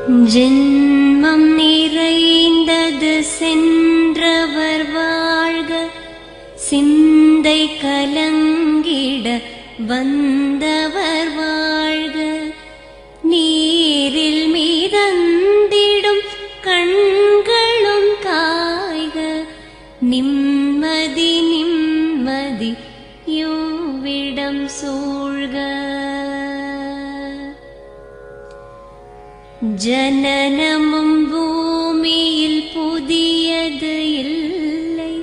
ஜென்மம் நிறைந்தது சென்றவர் வாழ்க, சிந்தை கலங்கிட வந்தவர் வாழ்க. நீரில் மிதந்திடும் கண்களும் காய்க, நிம்மதி நிம்மதி யோவிடம் சூழ்க. ஜனனமும் பூமியில் புதியது இல்லை,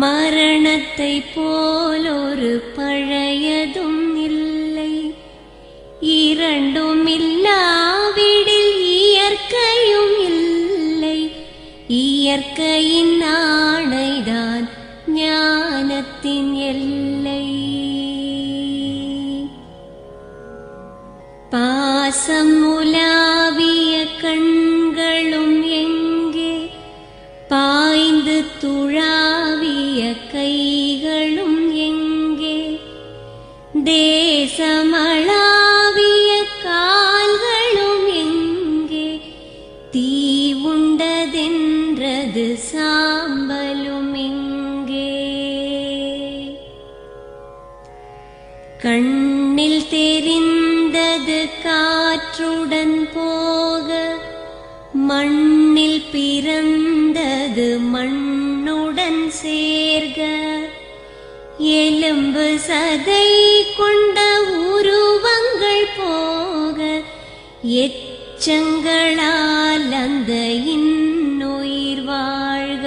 மரணத்தை போலொரு பழையதும் இல்லை. இரண்டும் இல்லாவிடில் இயற்கையும் இல்லை, இயற்கையின் ஆணைதான் ஞானத்தின் எல்லை. பாசம் உலாவிய கண்களும் எங்கே, பாய்ந்து துழாவிய கைகளும் எங்கே, தேசமளாவிய கால்களும் எங்கே, தீ உண்டதென்றது சாம்பலும் எங்கே. கண்ணில் தெரிந்தது காற்றுடன் போக, மண்ணில் பிறந்தது மண்ணுடன் சேர்க. எலும்பு சதை கொண்ட உருவங்கள் போக, எச்சங்களால் அந்த இன்னுயிர் வாழ்க.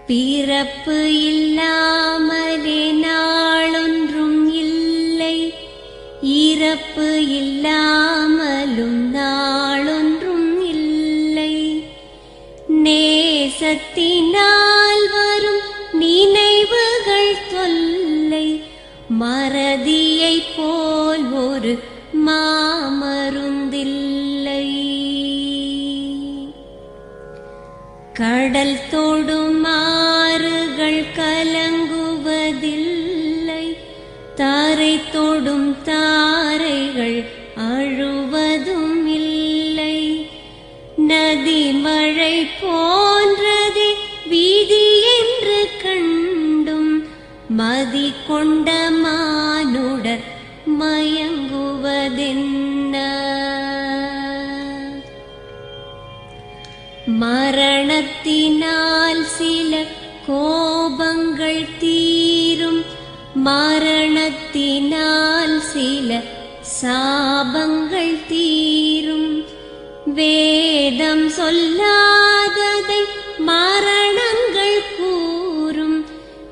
பிறப்பு இல்லாமலே நாளொன்றும் இல்லை, இறப்பு இல்லாமலும் நாளொன்றும் இல்லை. நேசத்தினால் வரும் நினைவுகள் தொல்லை, மறதியைப் போல் ஒரு மாமருந்தில்லை. கடல் தொடும் ஆறுகள் கலங்குவதில்லை, தாரை தொடும் தாரைகள் அழுவதும் இல்லை. நதி மழை போன்றதே வீதி என்று கண்டும், மதி கொண்ட மானுடர் மயங்குவதென்ன. மரணத்தினால் சில கோபங்கள் தீரும், மரணத்தினால் சில சாபங்கள் தீரும். வேதம் சொல்லாததை மரணங்கள் கூறும்,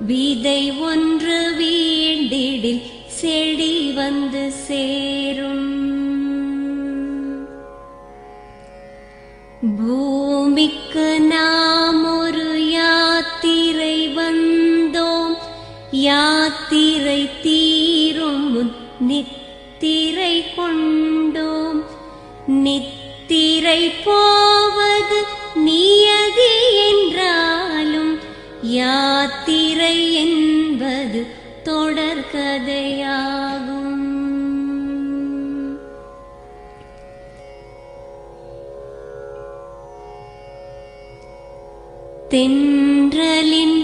விதை ஒன்று வீண்டிடில் செடி வந்து சேரும். பூமிக்கு நாம் ஒரு யாத்திரை வந்தோம், யாத்திரை தீரும் முன் நித்திரை கொண்டோம். நித்திரை போவது நியதி என்றாலும், யாத்திரை என்பது தொடர்கதையாகும். தென்றலின்